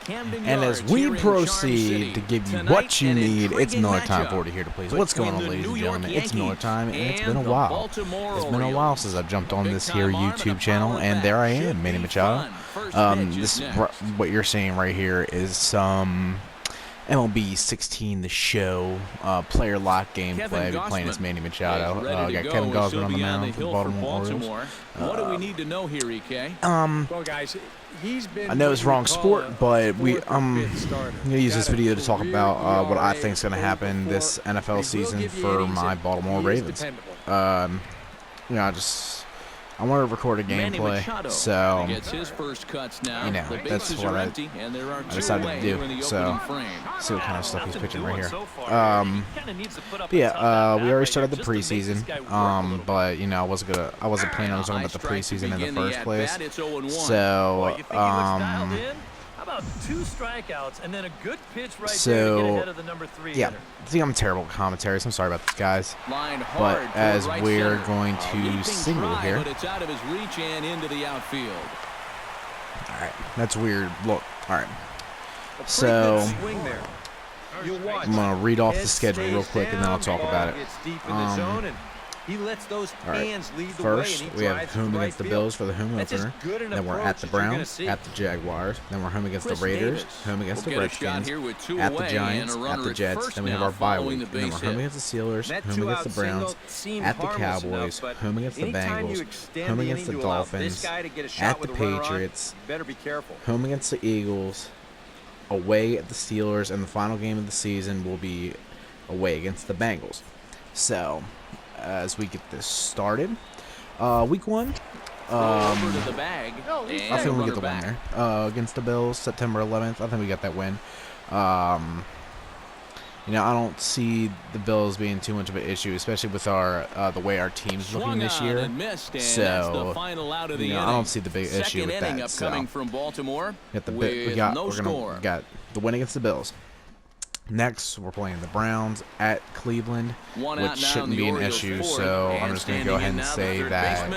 And as we proceed to give you what you need, it's Miller Time 40 here to please. What's going on, ladies and gentlemen? It's Miller Time, and it's been a while. It's been a while since I've jumped on this here YouTube channel, and there I am, Manny Machado. What you're seeing right here is some MLB 16 The Show player lock gameplay. I've been playing as Manny Machado. Got Kevin Gausman on the mound for the Baltimore Orioles. What do we need to know here, EK? Well, guys, I know it's wrong sport, but I'm gonna use this video to talk about what I think is gonna happen this NFL season for my Baltimore Ravens. I want to record a gameplay, so that's what I decided to do. So see what kind of stuff he's pitching right here. We already started the preseason, but I wasn't planning on talking about the preseason in the first place. So about 2 strikeouts and then a good pitch right there to get ahead of the number 3 hitter. I think I'm terrible at commentary, so I'm sorry about this, guys. But as we're going to single here. But it's out of his reach and into the outfield. All right, that's weird. Look, all right. So I'm gonna read off the schedule real quick, and then I'll talk about it. He lets those hands lead the First, way, we have home against the Bills for the home opener. Then we're at the Browns, at the Jaguars. Then we're home against the Raiders, home against the Redskins, at the Giants, at the Jets. Then we have our bye week. And then we're home against the Steelers, home against the Browns, at the Cowboys, home against the Bengals, home against the Dolphins, at the Patriots, home against the Eagles, away at the Steelers, and the final game of the season will be away against the Bengals. So as we get this started, week 1, I think we get the win there against the Bills, September 11th. I think we got that win. I don't see the Bills being too much of an issue, especially with our the way our team's looking this year. So I don't see the big issue with that. So we got the win against the Bills. Next, we're playing the Browns at Cleveland, which shouldn't be an issue, so I'm just going to go ahead and say that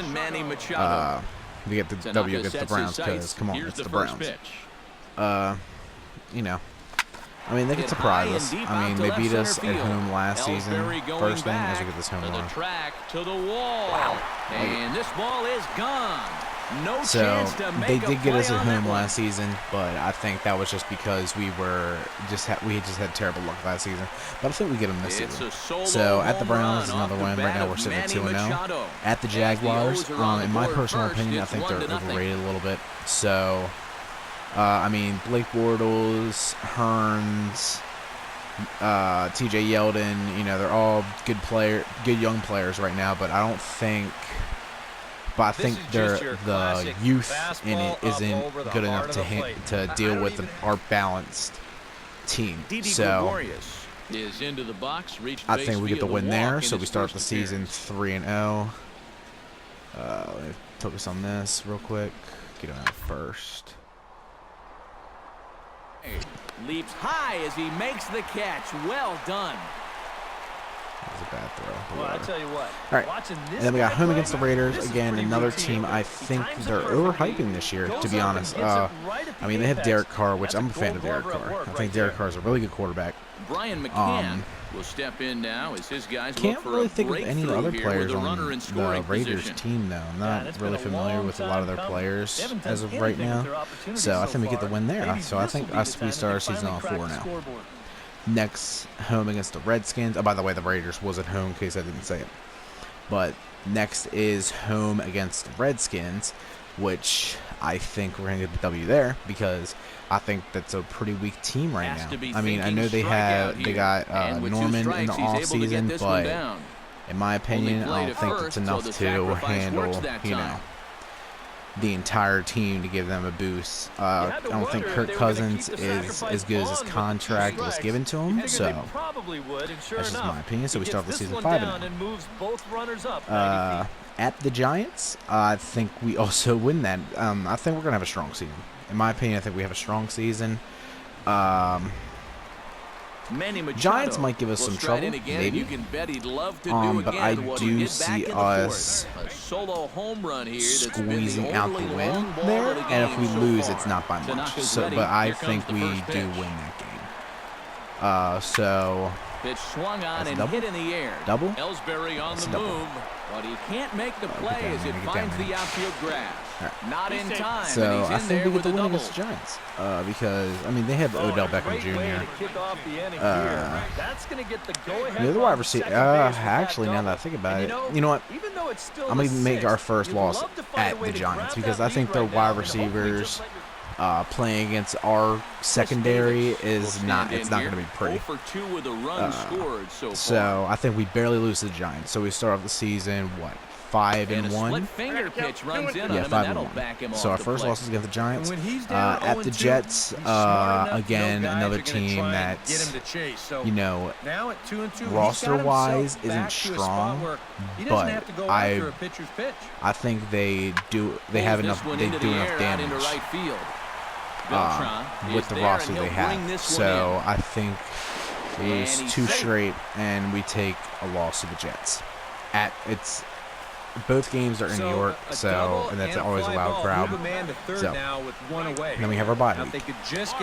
we get the W against the Browns, because, come on, it's the Browns. I mean, they can surprise us. I mean, they beat us at home last season, first thing, as we get this home run. Wow. And this ball is gone. So they did get us at home last season, but I think that was just because we just had terrible luck last season. But I think we get them this season. So at the Browns is another win. Right now we're sitting at 2-0. At the Jaguars, in my personal opinion, I think they're overrated a little bit. So I mean, Blake Bortles, Hearns, T.J. Yeldon, they're all good young players right now. But I think the youth in it isn't good enough to deal with our balanced team. So I think we get the win there. So we start the season 3-0. Let me focus on this real quick. Get on first. Leaps high as he makes the catch. Well done. That was a bad throw. Well, I tell you what. All right, and then we got home against the Raiders. Again, another team I think they're overhyping this year, to be honest. I mean, they have Derek Carr, which I'm a fan of Derek Carr. I think Derek Carr is a really good quarterback. Brian McCann will step in now as his guys can't really think of any other players on the Raiders team, though. I'm not really familiar with a lot of their players as of right now. So I think we get the win there. So I think we start our season off 4 now. Next, home against the Redskins. Oh, by the way, the Raiders was at home, in case I didn't say it. But next is home against the Redskins, which I think we're going to get the W there, because I think that's a pretty weak team right now. I mean, I know they got Norman in the offseason, but in my opinion, I don't think it's enough to handle, the entire team to give them a boost. I don't think Kirk Cousins is as good as his contract was given to him, so that's just my opinion. So we start the season 5-0. At the Giants, I think we also win that. I think we're going to have a strong season. In my opinion, I think we have a strong season. Giants might give us some trouble, maybe. But I do see us squeezing out the win there, and if we lose, it's not by much. So, but I think we do win that game. So Pitch swung on and double? hit in the air. Double? Ellsbury on That's the move, but he can't make the play as it finds the outfield grass. Right. Not in time. So and I he's in think there we get the with win a against the Giants because I mean they have Odell Beckham Jr. The other wide receiver. Actually, now that I think about it, you know what? I'm gonna make our first loss at the Giants because I think their wide receivers. Playing against our secondary is not. It's not going to be pretty. So I think we barely lose to the Giants. So we start off the season what 5-1. Finger pitch runs in yeah, 5-1. So our first loss is against the Giants. At the Jets, again another team that's roster-wise isn't strong, but I think they have enough. They do enough damage. With the roster they have. So I think we lose 2 straight and we take a loss to the Jets. Both games are in New York, so and that's always a loud crowd. So then we have our bye week.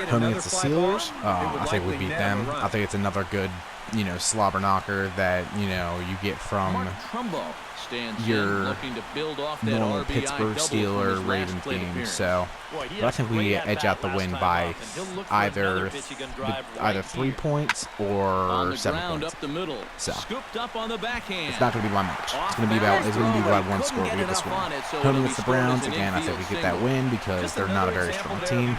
Home against the Steelers, I think we beat them. I think it's another good, slobber knocker that you get from your normal Pittsburgh Steelers Ravens game. So, but I think we edge out the win by either 3 points or 7 points. So it's not going to be by much. It's going to be by 1 score. We get this win. Home against the Browns again. I think we get that win because they're not a very strong team.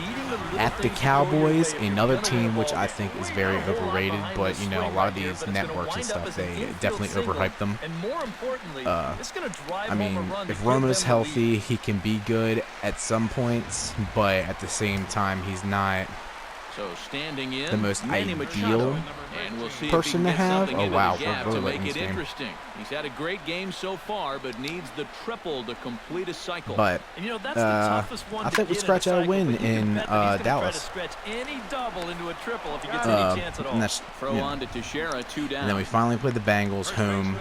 At the Cowboys, another team which I think is very overrated, but a lot of these networks and stuff they definitely overhype them. I mean, if Romo's healthy, he can be good at some points, but at the same time, he's not the most ideal person to have. Oh wow, we're really late in this game. He's had a great game so far, but needs the triple to complete a cycle. But I think we scratch out a win in Dallas. And that's, and then we finally played the Bengals home.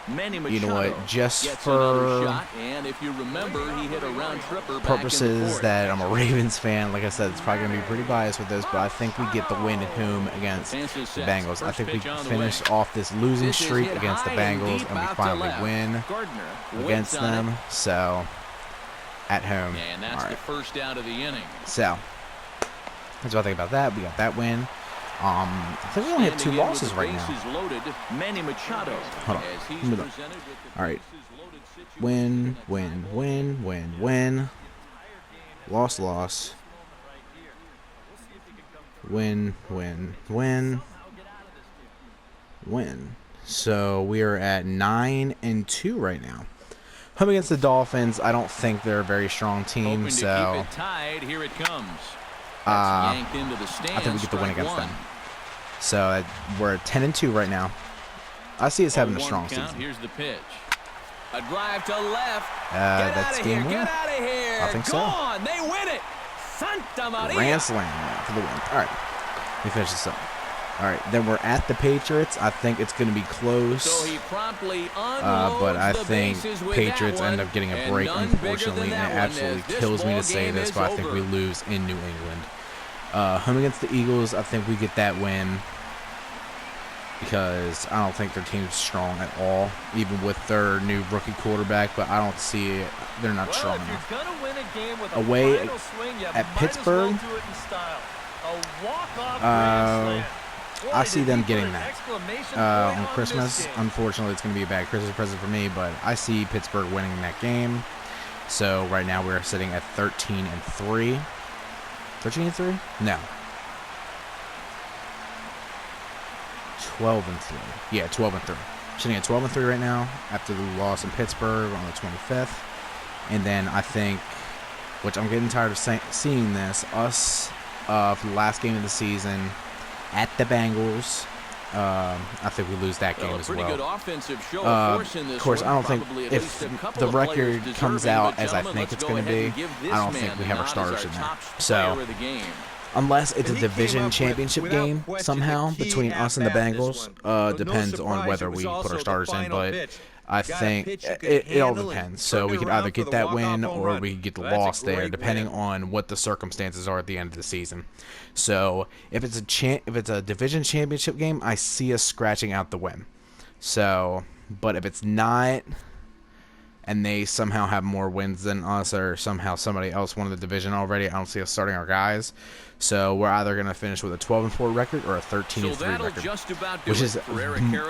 You know what? Just for purposes that I'm a Ravens fan, like I said, it's probably going to be pretty biased with this, but I think we get the win at home against the Bengals. I think we finish off this losing streak against the Bengals, and we finally win against them. So, at home. And that's the first out of the inning. So, that's what I think about that. We got that win. I think we only have 2 losses right now. Hold on. All right. Win. Loss. Win. So we are at 9-2 right now. Home against the Dolphins, I don't think they're a very strong team, so Here it comes. I think we get the win against them. So we're at 10-2 right now. I see us having a strong season. Here's the pitch. A drive to left. That's game winner. I think so. They win it. Santa Maria. Grand slam for the win. All right, let me finish this up. All right, then we're at the Patriots. I think it's going to be close. So he promptly but I think Patriots end up getting a break, unfortunately, and it absolutely kills me to say this, but I think we lose in New England. Home against the Eagles, I think we get that win because I don't think their team's strong at all, even with their new rookie quarterback, but I don't see it. They're not strong enough. Away at Pittsburgh, I see them getting that. On Christmas, unfortunately, it's going to be a bad Christmas present for me, but I see Pittsburgh winning that game. So right now we're sitting at 13-3. 13-3? No. 12-3. Yeah, 12-3. Sitting at 12-3 right now after the loss in Pittsburgh on the 25th. And then I think, which I'm getting tired of seeing this, us for the last game of the season at the Bengals I think we lose that game as well. Good offensive show of course, I don't think if the record comes out as I think it's going to be, I don't think we have our starters in there. So, unless it's a division championship game somehow between us and the Bengals, depends on whether we put our starters in, but I think it all depends. So we could either get that win or we could get the loss there, depending on what the circumstances are at the end of the season. So if it's a division championship game, I see us scratching out the win. So, but if it's not, and they somehow have more wins than us, or somehow somebody else won the division already, I don't see us starting our guys. So we're either going to finish with a 12-4 record or a 13-3 record, which is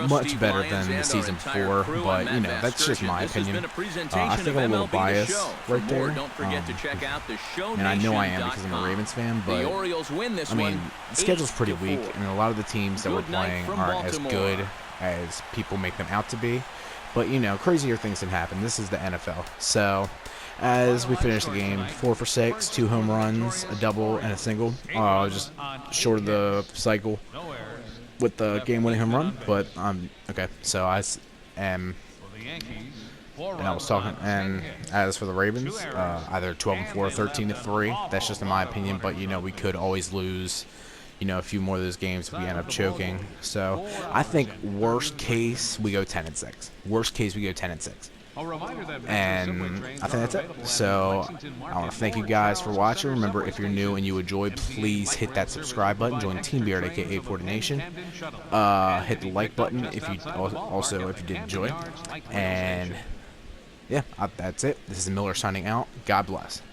much better than the season before. But you know, that's just my opinion. I think I'm a little biased right there, and I know I am because I'm a Ravens fan. But I mean, the schedule's pretty weak, and a lot of the teams that we're playing aren't as good as people make them out to be. But, you know, crazier things can happen. This is the NFL. So, as we finish the game, 4 for 6, 2 home runs, a double, and a single. Just short of the cycle with the game-winning home run. But, okay. So, I am... And I was talking, and as for the Ravens, either 12-4 or 13-3. That's just in my opinion. But, you know, we could always lose... you know, a few more of those games if we end up choking. So I think worst case we go 10-6. Worst case we go 10-6. And I think that's it. So I want to thank you guys for watching. Remember, if you're new and you enjoyed, please hit that subscribe button. Join Team Beard, aka Porter Nation. Hit the like button if you did enjoy. And yeah, that's it. This is Miller signing out. God bless.